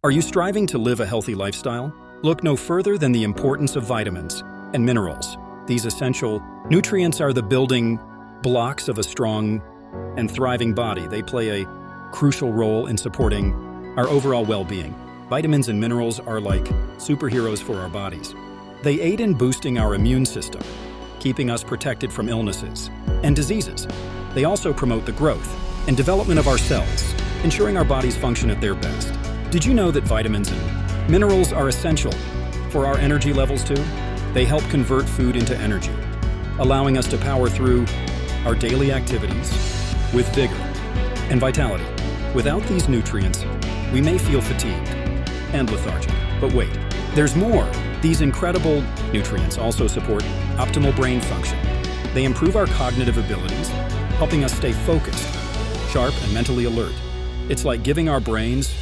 Are you striving to live a healthy lifestyle? Look no further than the importance of vitamins and minerals. These essential nutrients are the building blocks of a strong and thriving body. They play a crucial role in supporting our overall well-being. Vitamins and minerals are like superheroes for our bodies. They aid in boosting our immune system, keeping us protected from illnesses and diseases. They also promote the growth and development of our cells, ensuring our bodies function at their best. Did you know that vitamins and minerals are essential for our energy levels too? They help convert food into energy, allowing us to power through our daily activities with vigor and vitality. Without these nutrients, we may feel fatigued and lethargic. But wait, there's more. These incredible nutrients also support optimal brain function. They improve our cognitive abilities, helping us stay focused, sharp, and mentally alert. It's like giving our brains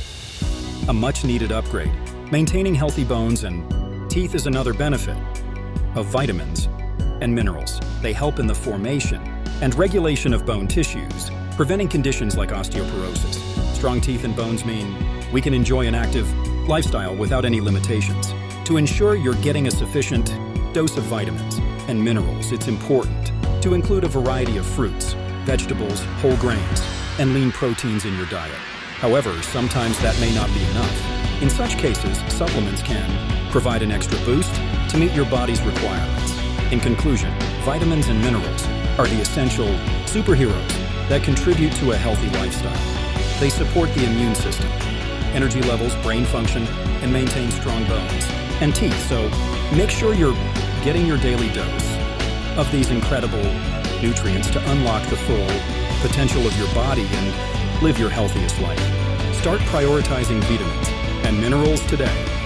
a much-needed upgrade. Maintaining healthy bones and teeth is another benefit of vitamins and minerals. They help in the formation and regulation of bone tissues, preventing conditions like osteoporosis. Strong teeth and bones mean we can enjoy an active lifestyle without any limitations. To ensure you're getting a sufficient dose of vitamins and minerals, it's important to include a variety of fruits, vegetables, whole grains, and lean proteins in your diet. However, sometimes that may not be enough. In such cases, supplements can provide an extra boost to meet your body's requirements. In conclusion, vitamins and minerals are the essential superheroes that contribute to a healthy lifestyle. They support the immune system, energy levels, brain function, and maintain strong bones and teeth. So make sure you're getting your daily dose of these incredible nutrients to unlock the full potential of your body and live your healthiest life. Start prioritizing vitamins and minerals today.